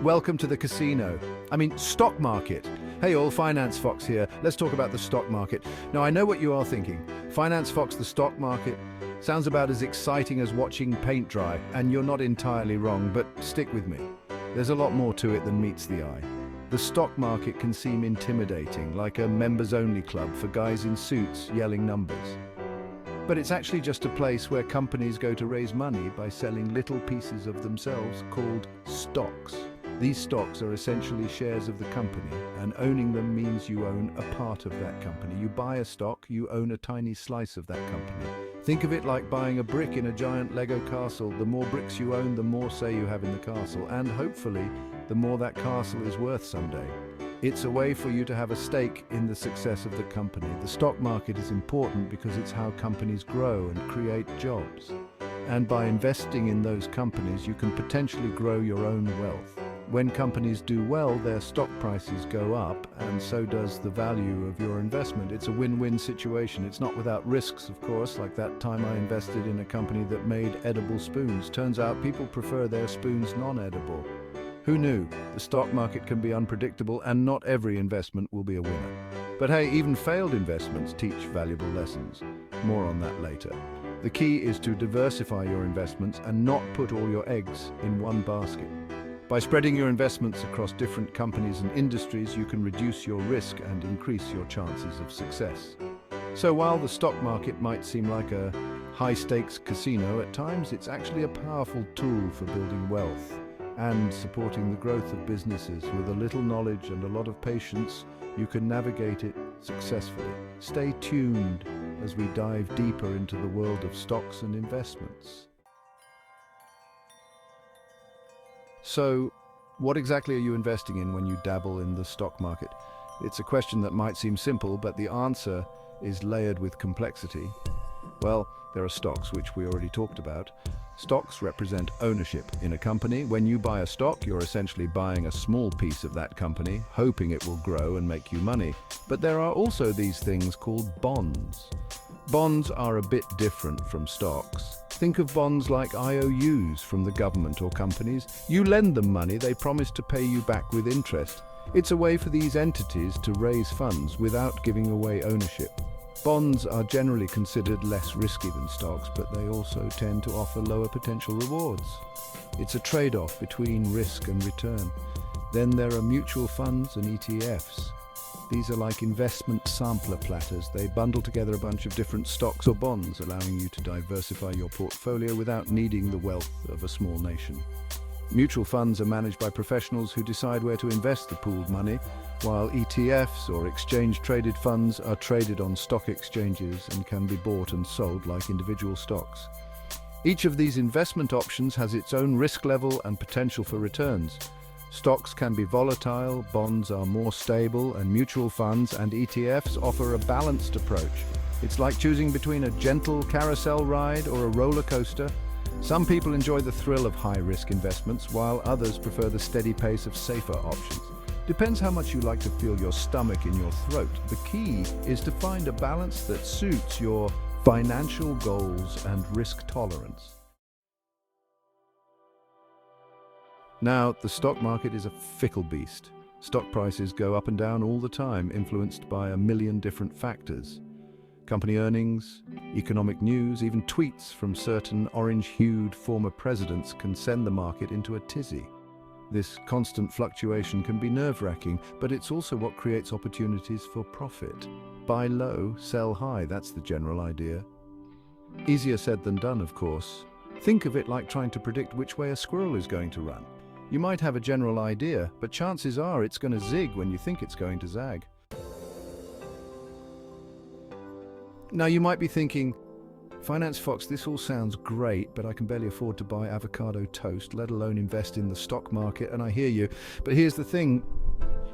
Welcome to the casino. Stock market. Hey all, FinanceFox here. Let's talk about the stock market. Now, I know what you are thinking. FinanceFox, the stock market, sounds about as exciting as watching paint dry, and you're not entirely wrong, but stick with me. There's a lot more to it than meets the eye. The stock market can seem intimidating, like a members-only club for guys in suits yelling numbers. But it's actually just a place where companies go to raise money by selling little pieces of themselves called stocks. These stocks are essentially shares of the company, and owning them means you own a part of that company. You buy a stock, you own a tiny slice of that company. Think of it like buying a brick in a giant Lego castle. The more bricks you own, the more say you have in the castle, and hopefully, the more that castle is worth someday. It's a way for you to have a stake in the success of the company. The stock market is important because it's how companies grow and create jobs. And by investing in those companies, you can potentially grow your own wealth. When companies do well, their stock prices go up, and so does the value of your investment. It's a win-win situation. It's not without risks, of course, like that time I invested in a company that made edible spoons. Turns out people prefer their spoons non-edible. Who knew? The stock market can be unpredictable, and not every investment will be a winner. But hey, even failed investments teach valuable lessons. More on that later. The key is to diversify your investments and not put all your eggs in one basket. By spreading your investments across different companies and industries, you can reduce your risk and increase your chances of success. So while the stock market might seem like a high-stakes casino at times, it's actually a powerful tool for building wealth and supporting the growth of businesses. With a little knowledge and a lot of patience, you can navigate it successfully. Stay tuned as we dive deeper into the world of stocks and investments. So, what exactly are you investing in when you dabble in the stock market? It's a question that might seem simple, but the answer is layered with complexity. Well, there are stocks, which we already talked about. Stocks represent ownership in a company. When you buy a stock, you're essentially buying a small piece of that company, hoping it will grow and make you money. But there are also these things called bonds. Bonds are a bit different from stocks. Think of bonds like IOUs from the government or companies. You lend them money, they promise to pay you back with interest. It's a way for these entities to raise funds without giving away ownership. Bonds are generally considered less risky than stocks, but they also tend to offer lower potential rewards. It's a trade-off between risk and return. Then there are mutual funds and ETFs. These are like investment sampler platters. They bundle together a bunch of different stocks or bonds, allowing you to diversify your portfolio without needing the wealth of a small nation. Mutual funds are managed by professionals who decide where to invest the pooled money, while ETFs, or exchange-traded funds, are traded on stock exchanges and can be bought and sold like individual stocks. Each of these investment options has its own risk level and potential for returns. Stocks can be volatile, bonds are more stable, and mutual funds and ETFs offer a balanced approach. It's like choosing between a gentle carousel ride or a roller coaster. Some people enjoy the thrill of high-risk investments, while others prefer the steady pace of safer options. Depends how much you like to feel your stomach in your throat. The key is to find a balance that suits your financial goals and risk tolerance. Now, the stock market is a fickle beast. Stock prices go up and down all the time, influenced by a million different factors. Company earnings, economic news, even tweets from certain orange-hued former presidents can send the market into a tizzy. This constant fluctuation can be nerve-wracking, but it's also what creates opportunities for profit. Buy low, sell high, that's the general idea. Easier said than done, of course. Think of it like trying to predict which way a squirrel is going to run. You might have a general idea, but chances are it's going to zig when you think it's going to zag. Now you might be thinking, FinanceFox, this all sounds great, but I can barely afford to buy avocado toast, let alone invest in the stock market, and I hear you. But here's the thing,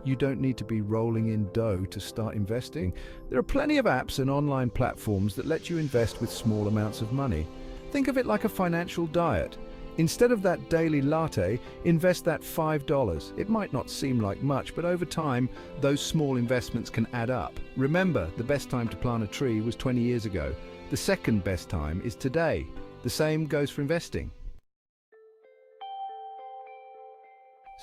you don't need to be rolling in dough to start investing. There are plenty of apps and online platforms that let you invest with small amounts of money. Think of it like a financial diet. Instead of that daily latte, invest that $5. It might not seem like much, but over time, those small investments can add up. Remember, the best time to plant a tree was 20 years ago. The second best time is today. The same goes for investing.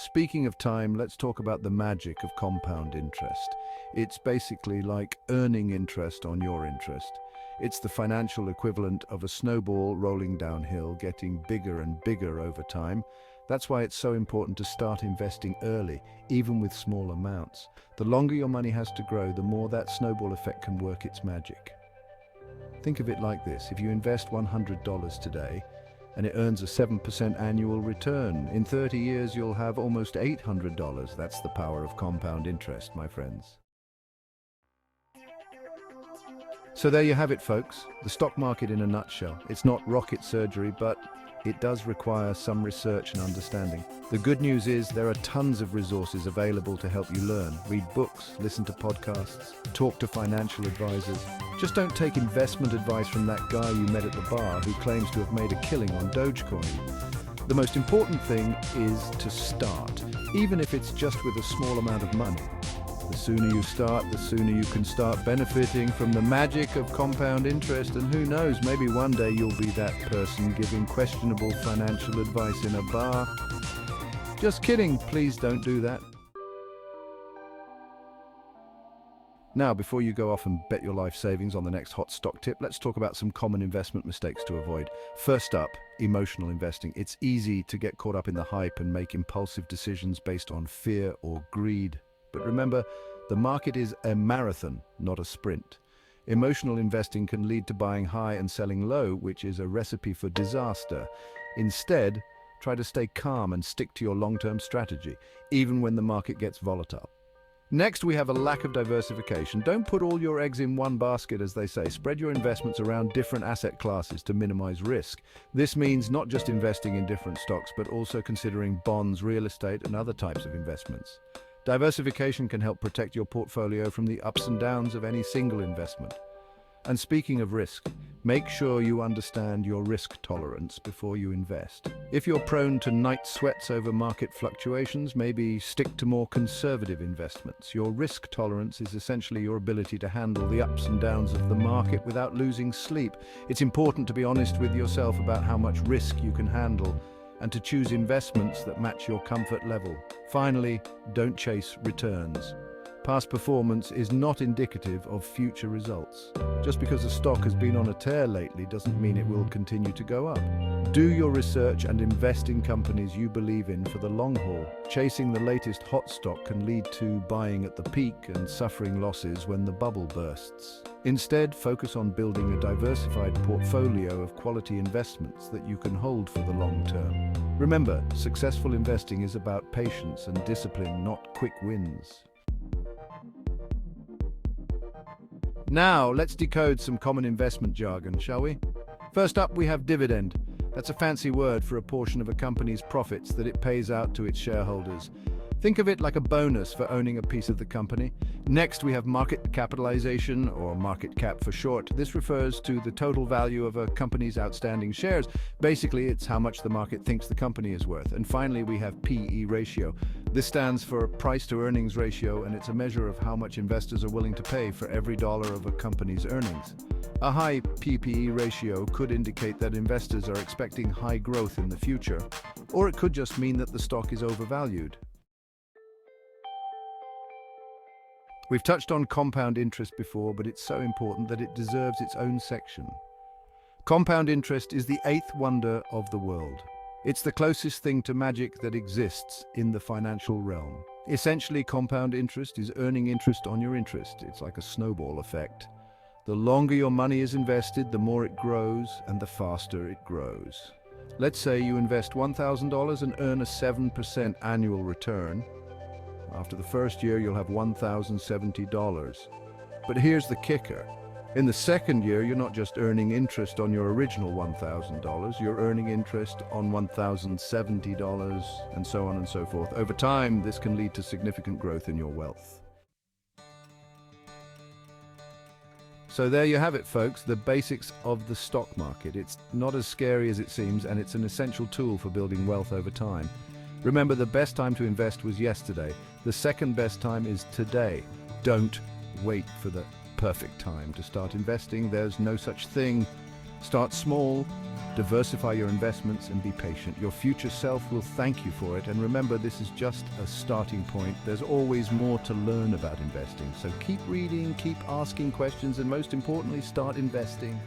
Speaking of time, let's talk about the magic of compound interest. It's basically like earning interest on your interest. It's the financial equivalent of a snowball rolling downhill, getting bigger and bigger over time. That's why it's so important to start investing early, even with small amounts. The longer your money has to grow, the more that snowball effect can work its magic. Think of it like this: if you invest $100 today, and it earns a 7% annual return, in 30 years you'll have almost $800. That's the power of compound interest, my friends. So there you have it, folks. The stock market in a nutshell. It's not rocket surgery, but it does require some research and understanding. The good news is there are tons of resources available to help you learn. Read books, listen to podcasts, talk to financial advisors. Just don't take investment advice from that guy you met at the bar who claims to have made a killing on Dogecoin. The most important thing is to start, even if it's just with a small amount of money. The sooner you start, the sooner you can start benefiting from the magic of compound interest, and who knows, maybe one day you'll be that person giving questionable financial advice in a bar. Just kidding, please don't do that. Now, before you go off and bet your life savings on the next hot stock tip, let's talk about some common investment mistakes to avoid. First up, emotional investing. It's easy to get caught up in the hype and make impulsive decisions based on fear or greed. But remember, the market is a marathon, not a sprint. Emotional investing can lead to buying high and selling low, which is a recipe for disaster. Instead, try to stay calm and stick to your long-term strategy, even when the market gets volatile. Next, we have a lack of diversification. Don't put all your eggs in one basket, as they say. Spread your investments around different asset classes to minimize risk. This means not just investing in different stocks, but also considering bonds, real estate, and other types of investments. Diversification can help protect your portfolio from the ups and downs of any single investment. And speaking of risk, make sure you understand your risk tolerance before you invest. If you're prone to night sweats over market fluctuations, maybe stick to more conservative investments. Your risk tolerance is essentially your ability to handle the ups and downs of the market without losing sleep. It's important to be honest with yourself about how much risk you can handle, and to choose investments that match your comfort level. Finally, don't chase returns. Past performance is not indicative of future results. Just because a stock has been on a tear lately doesn't mean it will continue to go up. Do your research and invest in companies you believe in for the long haul. Chasing the latest hot stock can lead to buying at the peak and suffering losses when the bubble bursts. Instead, focus on building a diversified portfolio of quality investments that you can hold for the long term. Remember, successful investing is about patience and discipline, not quick wins. Now, let's decode some common investment jargon, shall we? First up, we have dividend. That's a fancy word for a portion of a company's profits that it pays out to its shareholders. Think of it like a bonus for owning a piece of the company. Next, we have market capitalization, or market cap for short. This refers to the total value of a company's outstanding shares. Basically, it's how much the market thinks the company is worth. And finally, we have PE ratio. This stands for price to earnings ratio, and it's a measure of how much investors are willing to pay for every dollar of a company's earnings. A high PPE ratio could indicate that investors are expecting high growth in the future, or it could just mean that the stock is overvalued. We've touched on compound interest before, but it's so important that it deserves its own section. Compound interest is the eighth wonder of the world. It's the closest thing to magic that exists in the financial realm. Essentially, compound interest is earning interest on your interest. It's like a snowball effect. The longer your money is invested, the more it grows and the faster it grows. Let's say you invest $1,000 and earn a 7% annual return. After the first year, you'll have $1,070. But here's the kicker. In the second year, you're not just earning interest on your original $1,000, you're earning interest on $1,070, and so on and so forth. Over time, this can lead to significant growth in your wealth. So there you have it, folks, the basics of the stock market. It's not as scary as it seems, and it's an essential tool for building wealth over time. Remember, the best time to invest was yesterday. The second best time is today. Don't wait for the perfect time to start investing. There's no such thing. Start small, diversify your investments, and be patient. Your future self will thank you for it. And remember, this is just a starting point. There's always more to learn about investing. So keep reading, keep asking questions, and most importantly, start investing.